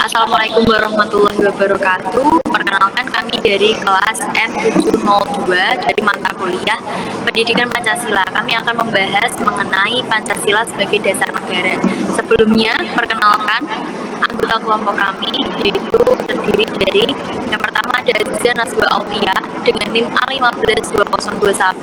Assalamualaikum warahmatullahi wabarakatuh. Perkenalkan kami dari kelas N702 dari mata kuliah Pendidikan Pancasila. Kami akan membahas mengenai Pancasila sebagai dasar negara. Sebelumnya, perkenalkan anggota kelompok kami, yaitu terdiri dari yang pertama ada Aziza Nazwa Alfiah dengan NIM A152021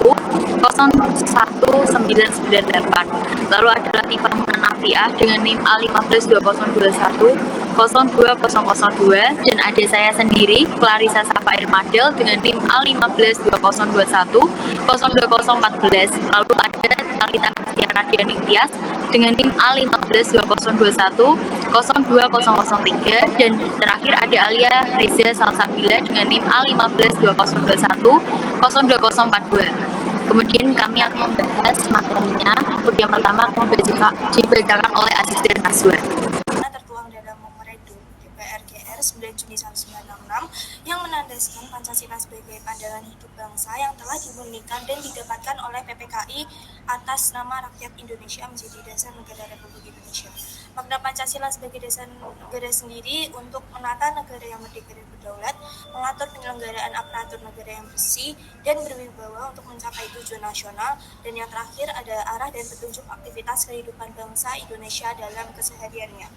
01998. Lalu ada Latifah Munanafiah dengan NIM A152021 02002, dan ada saya sendiri Clarissa Safair Madel dengan NIM A152021 02014. Lalu ada Talita Astiana Dianing Tias dengan NIM A152021 02003, dan terakhir ada Alia Reza Salsabila dengan NIM A152021 02042. Kemudian kami akan membahas materinya. Yang pertama akan dibacakan oleh Asisten Nazwa. Tertuang dalam Memorandum DPR GR 9 Juni 1966 yang menandaskan Pancasila sebagai pandangan hidup bangsa yang telah dimurnikan dan didapatkan oleh PPKI atas nama rakyat Indonesia menjadi dasar negara Republik Indonesia. Makna Pancasila sebagai dasar negara sendiri untuk menata negara yang merdeka dan berdaulat, mengatur penyelenggaraan aparatur negara yang bersih dan berwibawa untuk mencapai tujuan nasional, dan yang terakhir ada arah dan petunjuk aktivitas kehidupan bangsa Indonesia dalam kesehariannya.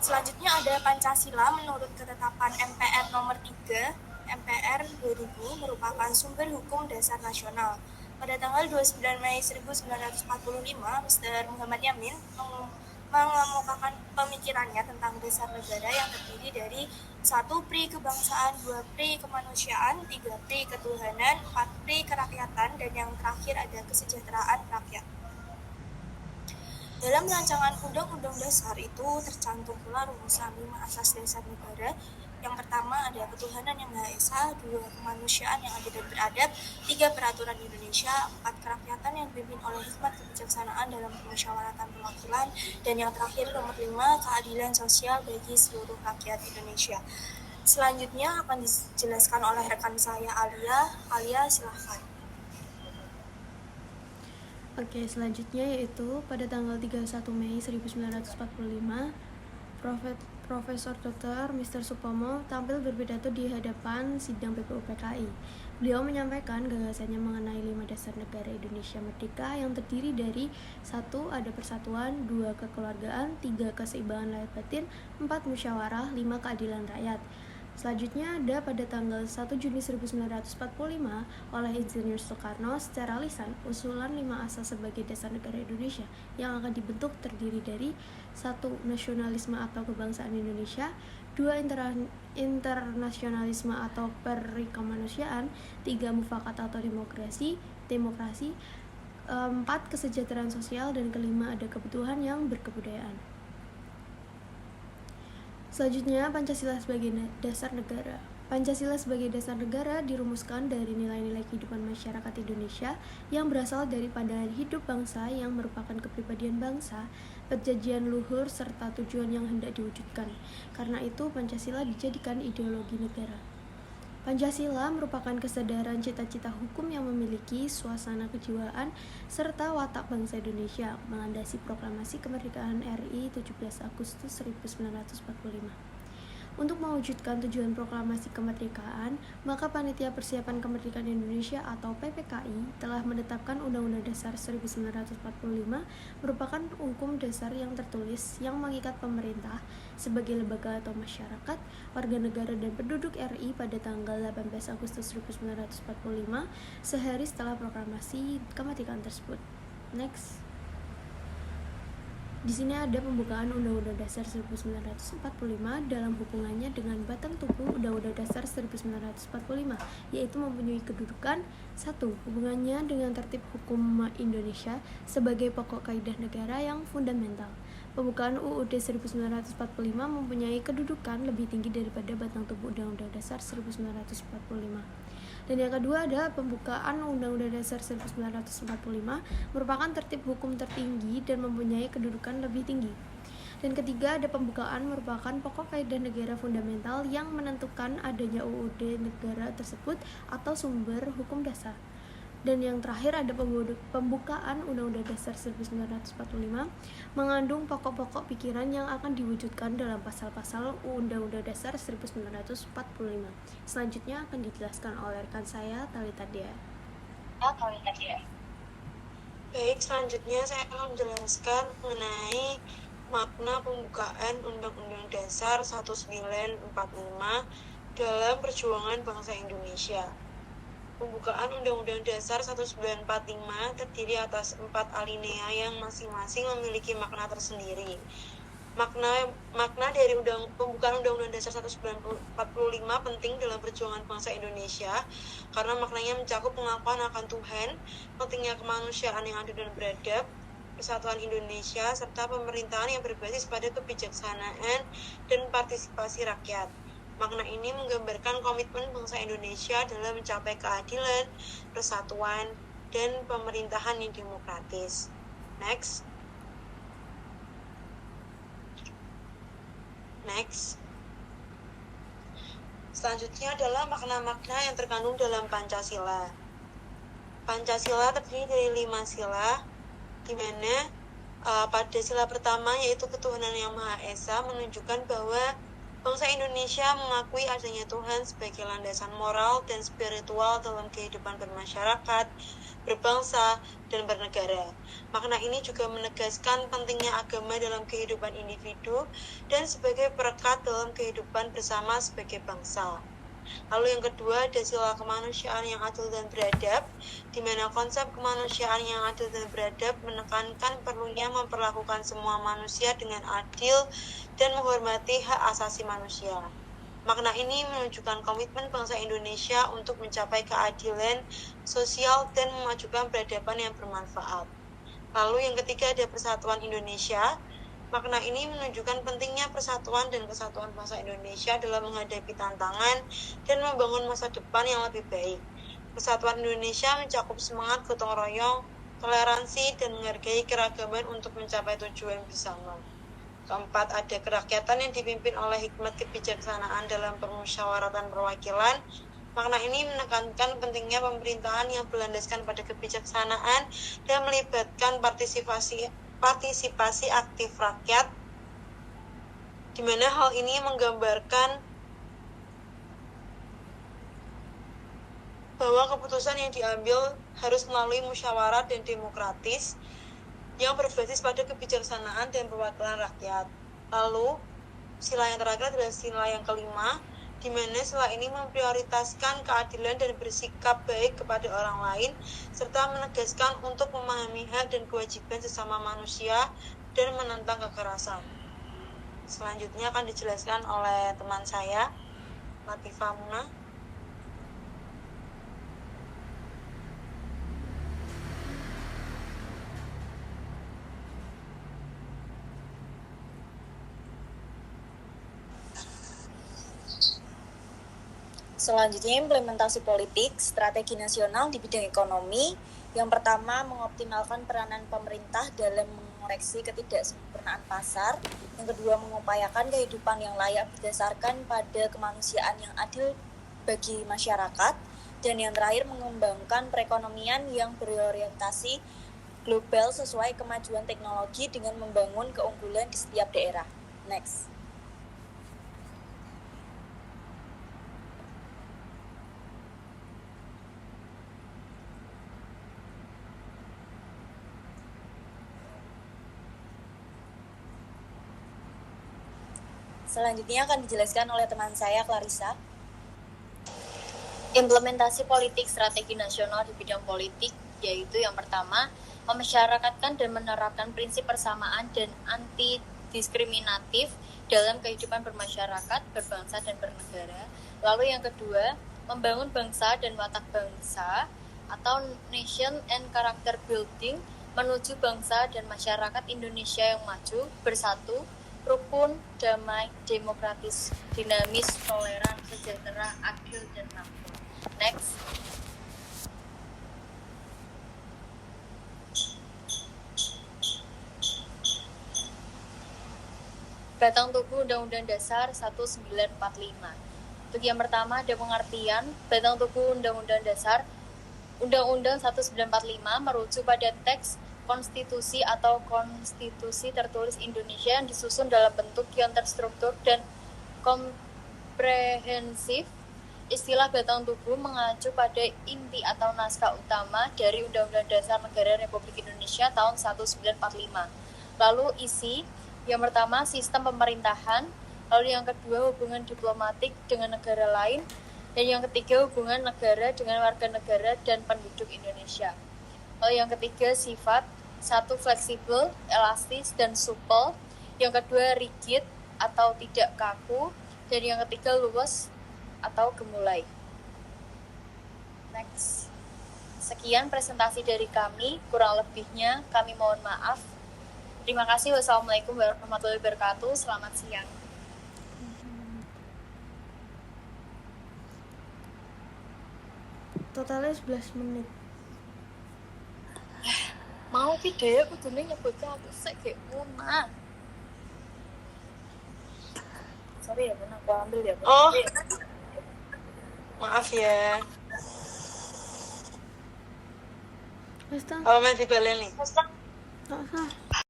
Selanjutnya ada Pancasila menurut ketetapan MPR nomor 3 MPR 2000 merupakan sumber hukum dasar nasional. Pada tanggal 29 Mei 1945, Mr. Muhammad Yamin mengemukakan pemikirannya tentang dasar negara yang terdiri dari 1. Pri kebangsaan, 2. Pri kemanusiaan, 3. Pri ketuhanan, 4. Pri kerakyatan, dan yang terakhir ada kesejahteraan rakyat. Dalam rancangan Undang-Undang Dasar itu tercantum pula rumusan 5 asas dasar negara. Yang pertama ada ketuhanan yang Maha Esa, 2. kemanusiaan yang adil dan beradab, 3. peraturan Indonesia, 4. kerakyatan yang dipimpin oleh hikmat kebijaksanaan dalam permusyawaratan perwakilan, dan yang terakhir nomor 5. keadilan sosial bagi seluruh rakyat Indonesia. Selanjutnya akan dijelaskan oleh rekan saya Alia, silahkan. Oke, selanjutnya yaitu pada tanggal 31 Mei 1945, Profesor Dr. Mr. Supomo tampil berpidato di hadapan sidang PPUPKI. Beliau menyampaikan gagasannya mengenai 5 dasar negara Indonesia merdeka yang terdiri dari 1. ada persatuan, 2. kekeluargaan, 3. keseimbangan lahir batin, 4. musyawarah, 5. keadilan rakyat. Selanjutnya ada pada tanggal 1 Juni 1945 oleh Insinyur Soekarno secara lisan usulan 5 asas sebagai dasar negara Indonesia yang akan dibentuk terdiri dari 1. nasionalisme atau kebangsaan Indonesia, 2. internasionalisme atau perikemanusiaan, 3. mufakat atau demokrasi, 4. kesejahteraan sosial, dan kelima ada kebutuhan yang berkebudayaan. Selanjutnya, Pancasila sebagai dasar negara. Pancasila sebagai dasar negara dirumuskan dari nilai-nilai kehidupan masyarakat Indonesia yang berasal dari pandangan hidup bangsa yang merupakan kepribadian bangsa, perjanjian luhur, serta tujuan yang hendak diwujudkan. Karena itu, Pancasila dijadikan ideologi negara. Pancasila merupakan kesadaran cita-cita hukum yang memiliki suasana kejiwaan serta watak bangsa Indonesia, melandasi proklamasi kemerdekaan RI 17 Agustus 1945. Untuk mewujudkan tujuan proklamasi kemerdekaan, maka Panitia Persiapan Kemerdekaan Indonesia atau PPKI telah menetapkan Undang-Undang Dasar 1945 merupakan hukum dasar yang tertulis yang mengikat pemerintah sebagai lembaga atau masyarakat, warga negara dan penduduk RI pada tanggal 18 Agustus 1945 sehari setelah proklamasi kemerdekaan tersebut. Next. Di sini ada pembukaan Undang-Undang Dasar 1945 dalam hubungannya dengan batang tubuh Undang-Undang Dasar 1945, yaitu mempunyai kedudukan 1. hubungannya dengan tertib hukum Indonesia sebagai pokok kaidah negara yang fundamental. Pembukaan UUD 1945 mempunyai kedudukan lebih tinggi daripada batang tubuh Undang-Undang Dasar 1945. Dan yang kedua adalah pembukaan Undang-Undang Dasar 1945 merupakan tertib hukum tertinggi dan mempunyai kedudukan lebih tinggi. Dan ketiga ada pembukaan merupakan pokok kaidah negara fundamental yang menentukan adanya UUD negara tersebut atau sumber hukum dasar. Dan yang terakhir ada pembukaan Undang-Undang Dasar 1945 mengandung pokok-pokok pikiran yang akan diwujudkan dalam pasal-pasal Undang-Undang Dasar 1945. Selanjutnya akan dijelaskan oleh rekan saya, Talita Dea. Baik, selanjutnya saya akan menjelaskan mengenai makna pembukaan Undang-Undang Dasar 1945 dalam perjuangan bangsa Indonesia. Pembukaan Undang-Undang Dasar 1945 terdiri atas 4 alinea yang masing-masing memiliki makna tersendiri. Makna dari pembukaan Undang-Undang Dasar 1945 penting dalam perjuangan bangsa Indonesia karena maknanya mencakup pengakuan akan Tuhan, pentingnya kemanusiaan yang adil dan beradab, persatuan Indonesia, serta pemerintahan yang berbasis pada kebijaksanaan dan partisipasi rakyat. Makna ini menggambarkan komitmen bangsa Indonesia dalam mencapai keadilan, persatuan, dan pemerintahan yang demokratis. Next. Selanjutnya adalah makna-makna yang terkandung dalam Pancasila. Pancasila terdiri dari 5 sila, di mana pada sila pertama yaitu ketuhanan yang Maha Esa menunjukkan bahwa bangsa Indonesia mengakui adanya Tuhan sebagai landasan moral dan spiritual dalam kehidupan bermasyarakat, berbangsa, dan bernegara. Makna ini juga menegaskan pentingnya agama dalam kehidupan individu dan sebagai perekat dalam kehidupan bersama sebagai bangsa. Lalu yang kedua ada sila kemanusiaan yang adil dan beradab, di mana konsep kemanusiaan yang adil dan beradab menekankan perlunya memperlakukan semua manusia dengan adil dan menghormati hak asasi manusia. Makna ini menunjukkan komitmen bangsa Indonesia untuk mencapai keadilan sosial dan memajukan peradaban yang bermanfaat. Lalu yang ketiga ada persatuan Indonesia. Makna ini menunjukkan pentingnya persatuan dan kesatuan bangsa Indonesia dalam menghadapi tantangan dan membangun masa depan yang lebih baik. Persatuan Indonesia mencakup semangat gotong royong, toleransi, dan menghargai keragaman untuk mencapai tujuan bersama. Keempat, ada kerakyatan yang dipimpin oleh hikmat kebijaksanaan dalam permusyawaratan perwakilan. Makna ini menekankan pentingnya pemerintahan yang berlandaskan pada kebijaksanaan dan melibatkan partisipasi aktif rakyat, di mana hal ini menggambarkan bahwa keputusan yang diambil harus melalui musyawarah dan demokratis yang berbasis pada kebijaksanaan dan perwakilan rakyat. Lalu, sila yang terakhir adalah sila yang kelima, di mana sila ini memprioritaskan keadilan dan bersikap baik kepada orang lain, serta menegaskan untuk memahami hak dan kewajiban sesama manusia dan menentang kekerasan. Selanjutnya akan dijelaskan oleh teman saya, Latifah Muna. Selanjutnya, implementasi politik, strategi nasional di bidang ekonomi. Yang pertama, mengoptimalkan peranan pemerintah dalam mengoreksi ketidaksempurnaan pasar. Yang kedua, mengupayakan kehidupan yang layak berdasarkan pada kemanusiaan yang adil bagi masyarakat. Dan yang terakhir, mengembangkan perekonomian yang berorientasi global sesuai kemajuan teknologi dengan membangun keunggulan di setiap daerah. Next. Selanjutnya akan dijelaskan oleh teman saya, Clarissa. Implementasi politik strategi nasional di bidang politik, yaitu yang pertama, memasyarakatkan dan menerapkan prinsip persamaan dan anti-diskriminatif dalam kehidupan bermasyarakat, berbangsa, dan bernegara. Lalu yang kedua, membangun bangsa dan watak bangsa atau nation and character building menuju bangsa dan masyarakat Indonesia yang maju, bersatu, rukun, damai, demokratis, dinamis, toleran, sejahtera, adil, dan makmur. Next. Batang tubuh Undang-Undang Dasar 1945. Untuk yang pertama ada pengertian batang tubuh Undang-Undang Dasar Undang-Undang 1945 merujuk pada teks konstitusi atau konstitusi tertulis Indonesia yang disusun dalam bentuk yang terstruktur dan komprehensif. Istilah batang tubuh mengacu pada inti atau naskah utama dari Undang-Undang Dasar Negara Republik Indonesia tahun 1945. Lalu isi, yang pertama sistem pemerintahan, lalu yang kedua hubungan diplomatik dengan negara lain, dan yang ketiga hubungan negara dengan warga negara dan penduduk Indonesia. Lalu yang ketiga sifat, satu fleksibel, elastis, dan supel, yang kedua rigid atau tidak kaku, dan yang ketiga luwes atau gemulai. Next. Sekian presentasi dari kami, kurang lebihnya kami mohon maaf. Terima kasih. Wassalamualaikum warahmatullahi wabarakatuh. Selamat siang. Totalnya 11 menit. Mau video aku dulu nyebutnya aku kayak Muna. Sorry ya, Muna, aku ambil ya. Oh. Maaf ya. Pasta. Apa masih baleni? Tak usah.